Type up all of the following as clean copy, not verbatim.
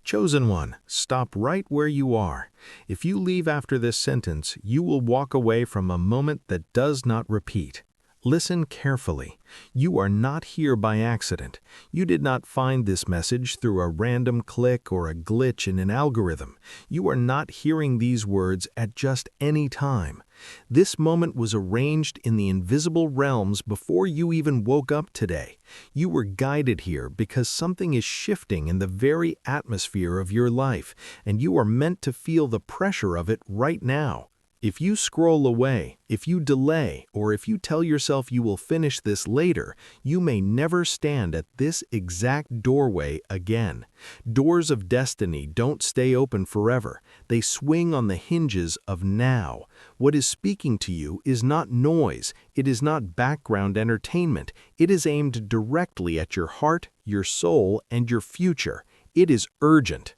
Chosen one, stop right where you are. If you leave after this sentence, you will walk away from a moment that does not repeat. Listen carefully. You are not here by accident. You did not find this message through a random click or a glitch in an algorithm. You are not hearing these words at just any time. This moment was arranged in the invisible realms before you even woke up today. You were guided here because something is shifting in the very atmosphere of your life, and you are meant to feel the pressure of it right now. If you scroll away, if you delay, or if you tell yourself you will finish this later, you may never stand at this exact doorway again. Doors of destiny don't stay open forever. They swing on the hinges of now. What is speaking to you is not noise. It is not background entertainment. It is aimed directly at your heart, your soul, and your future. It is urgent.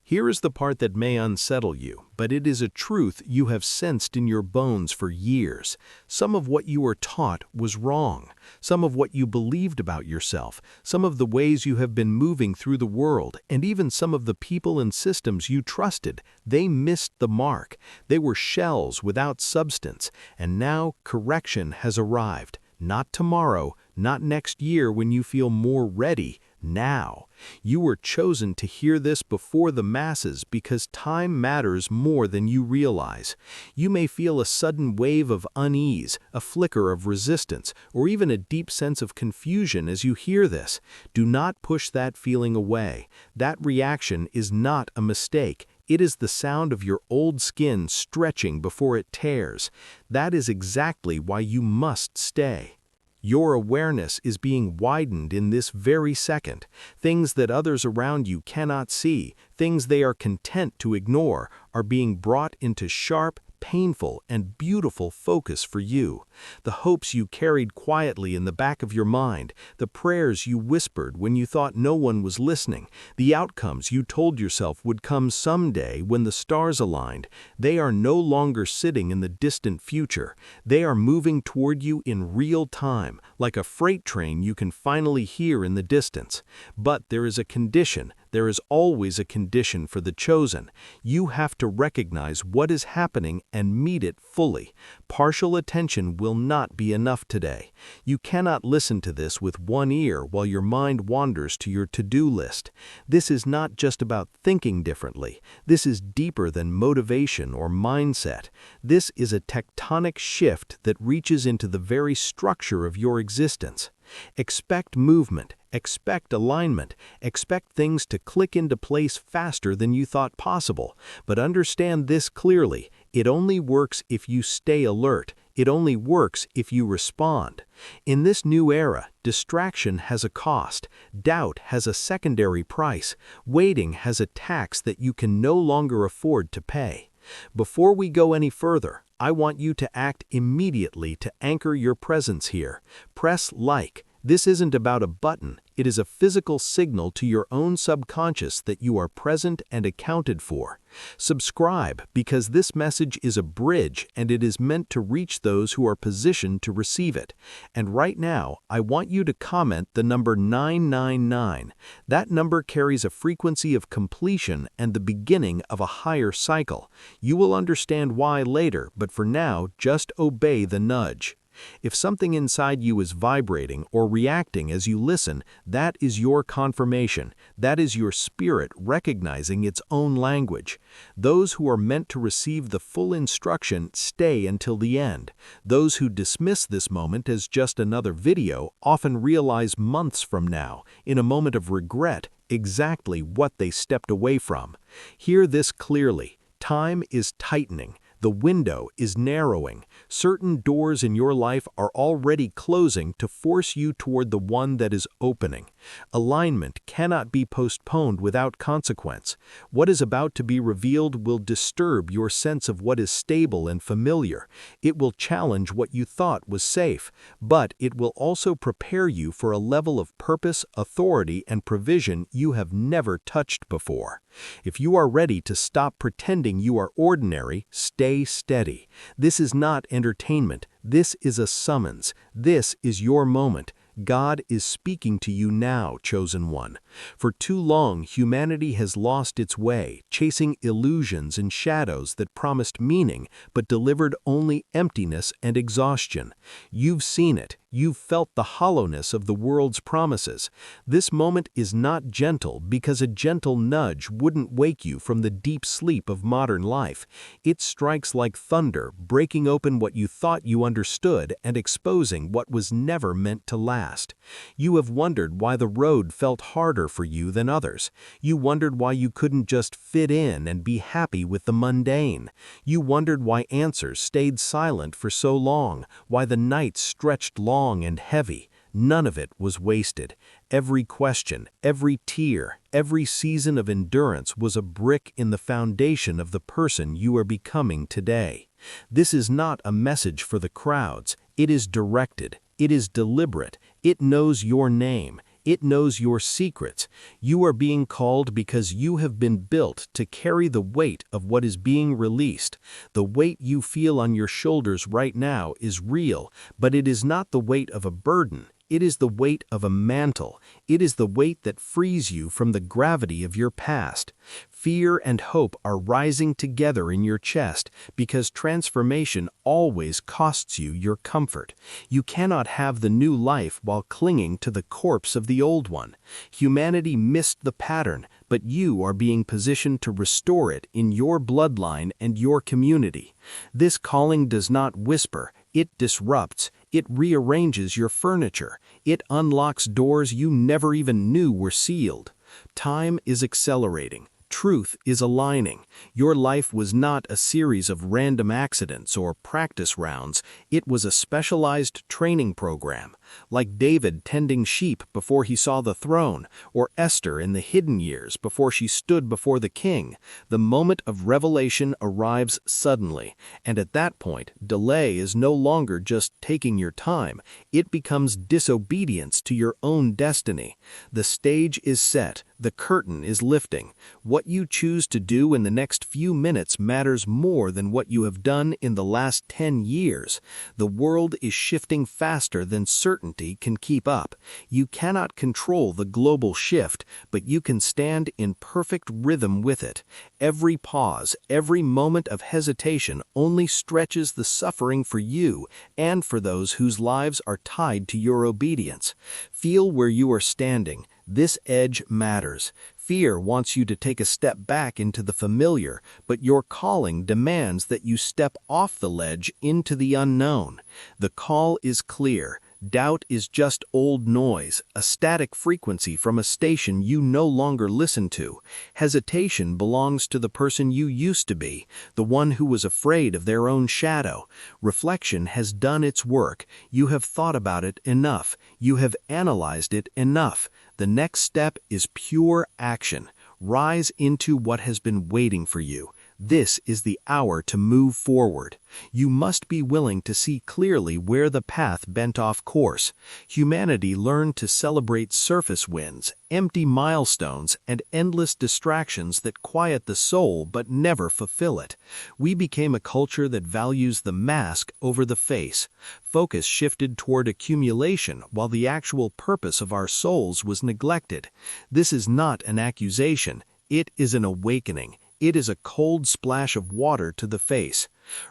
Here is the part that may unsettle you, but it is a truth you have sensed in your bones for years. Some of what you were taught was wrong. Some of what you believed about yourself, some of the ways you have been moving through the world, and even some of the people and systems you trusted, they missed the mark. They were shells without substance, and now correction has arrived. Not tomorrow, not next year when you feel more ready. Now. You were chosen to hear this before the masses because time matters more than you realize. You may feel a sudden wave of unease, a flicker of resistance, or even a deep sense of confusion as you hear this. Do not push that feeling away. That reaction is not a mistake. It is the sound of your old skin stretching before it tears. That is exactly why you must stay. Your awareness is being widened in this very second. Things that others around you cannot see, things they are content to ignore, are being brought into sharp, painful, and beautiful focus for you. The hopes you carried quietly in the back of your mind, the prayers you whispered when you thought no one was listening, the outcomes you told yourself would come someday when the stars aligned, they are no longer sitting in the distant future. They are moving toward you in real time, like a freight train you can finally hear in the distance. But there is a condition. There is always a condition for the chosen. You have to recognize what is happening and meet it fully. Partial attention will not be enough today. You cannot listen to this with one ear while your mind wanders to your to-do list. This is not just about thinking differently. This is deeper than motivation or mindset. This is a tectonic shift that reaches into the very structure of your existence. Expect movement, expect alignment, expect things to click into place faster than you thought possible. But understand this clearly, it only works if you stay alert. It only works if you respond. In this new era, distraction has a cost. Doubt has a secondary price. Waiting has a tax that you can no longer afford to pay. Before we go any further, I want you to act immediately to anchor your presence here. Press like. This isn't about a button. It is a physical signal to your own subconscious that you are present and accounted for. Subscribe because this message is a bridge and it is meant to reach those who are positioned to receive it. And right now, I want you to comment the number 999. That number carries a frequency of completion and the beginning of a higher cycle. You will understand why later, but for now, just obey the nudge. If something inside you is vibrating or reacting as you listen, that is your confirmation. That is your spirit recognizing its own language. Those who are meant to receive the full instruction stay until the end. Those who dismiss this moment as just another video often realize months from now, in a moment of regret, exactly what they stepped away from. Hear this clearly. Time is tightening. The window is narrowing. Certain doors in your life are already closing to force you toward the one that is opening. Alignment cannot be postponed without consequence. What is about to be revealed will disturb your sense of what is stable and familiar. It will challenge what you thought was safe, but it will also prepare you for a level of purpose, authority, and provision you have never touched before. If you are ready to stop pretending you are ordinary, stay steady. This is not entertainment. This is a summons. This is your moment. God is speaking to you now, chosen one. For too long, humanity has lost its way, chasing illusions and shadows that promised meaning but delivered only emptiness and exhaustion. You've seen it. You've felt the hollowness of the world's promises. This moment is not gentle because a gentle nudge wouldn't wake you from the deep sleep of modern life. It strikes like thunder, breaking open what you thought you understood and exposing what was never meant to last. You have wondered why the road felt harder for you than others. You wondered why you couldn't just fit in and be happy with the mundane. You wondered why answers stayed silent for so long, why the nights stretched long and heavy. None of it was wasted. Every question, every tear, every season of endurance was a brick in the foundation of the person you are becoming today. This is not a message for the crowds. It is directed. It is deliberate. It knows your name. It knows your secrets. You are being called because you have been built to carry the weight of what is being released. The weight you feel on your shoulders right now is real, but it is not the weight of a burden. It is the weight of a mantle. It is the weight that frees you from the gravity of your past. Fear and hope are rising together in your chest because transformation always costs you your comfort. You cannot have the new life while clinging to the corpse of the old one. Humanity missed the pattern, but you are being positioned to restore it in your bloodline and your community. This calling does not whisper. It disrupts. It rearranges your furniture. It unlocks doors you never even knew were sealed. Time is accelerating. Truth is aligning. Your life was not a series of random accidents or practice rounds. It was a specialized training program. Like David tending sheep before he saw the throne, or Esther in the hidden years before she stood before the king, the moment of revelation arrives suddenly, and at that point, delay is no longer just taking your time. It becomes disobedience to your own destiny. The stage is set. The curtain is lifting. What you choose to do in the next few minutes matters more than what you have done in the last 10 years. The world is shifting faster than certainty can keep up. You cannot control the global shift, but you can stand in perfect rhythm with it. Every pause, every moment of hesitation only stretches the suffering for you and for those whose lives are tied to your obedience. Feel where you are standing. This edge matters. Fear wants you to take a step back into the familiar, but your calling demands that you step off the ledge into the unknown. The call is clear. Doubt is just old noise, a static frequency from a station you no longer listen to. Hesitation belongs to the person you used to be, the one who was afraid of their own shadow. Reflection has done its work. You have thought about it enough. You have analyzed it enough. The next step is pure action. Rise into what has been waiting for you. This is the hour to move forward. You must be willing to see clearly where the path bent off course. Humanity learned to celebrate surface wins, empty milestones, and endless distractions that quiet the soul but never fulfill it. We became a culture that values the mask over the face. Focus shifted toward accumulation while the actual purpose of our souls was neglected. This is not an accusation. It is an awakening. It is a cold splash of water to the face.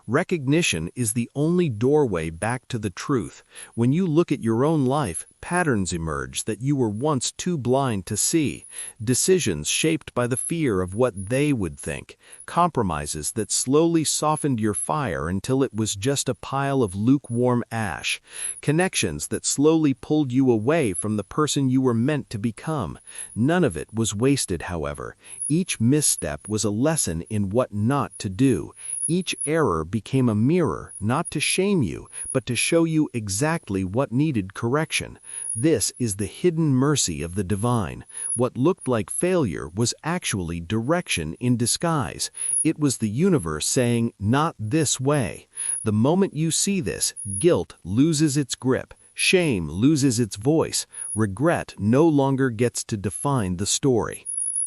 Recognition is the only doorway back to the truth. When you look at your own life, patterns emerge that you were once too blind to see. Decisions shaped by the fear of what they would think. Compromises that slowly softened your fire until it was just a pile of lukewarm ash. Connections that slowly pulled you away from the person you were meant to become. None of it was wasted, however. Each misstep was a lesson in what not to do. Each error became a mirror, not to shame you, but to show you exactly what needed correction. This is the hidden mercy of the divine. What looked like failure was actually direction in disguise. It was the universe saying, "Not this way." The moment you see this, guilt loses its grip. Shame loses its voice. Regret no longer gets to define the story.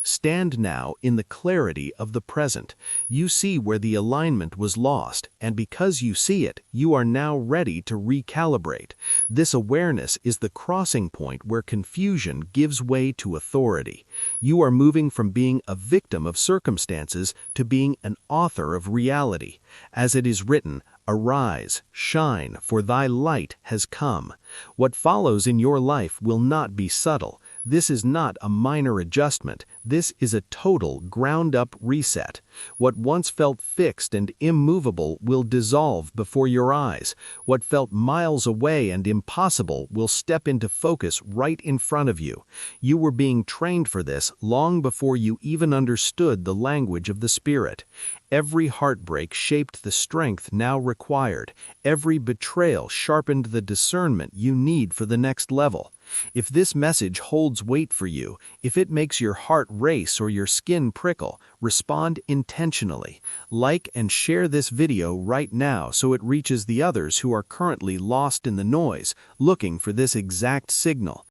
Stand now in the clarity of the present. You see where the alignment was lost, and because you see it, you are now ready to recalibrate. This awareness is the crossing point where confusion gives way to authority. You are moving from being a victim of circumstances to being an author of reality. As it is written, "Arise, shine, for thy light has come." What follows in your life will not be subtle. This is not a minor adjustment. This is a total, ground-up reset. What once felt fixed and immovable will dissolve before your eyes. What felt miles away and impossible will step into focus right in front of you. You were being trained for this long before you even understood the language of the Spirit. Every heartbreak shaped the strength now required. Every betrayal sharpened the discernment you need for the next level. If this message holds weight for you, if it makes your heart race or your skin prickle, respond intentionally. Like and share this video right now so it reaches the others who are currently lost in the noise, looking for this exact signal.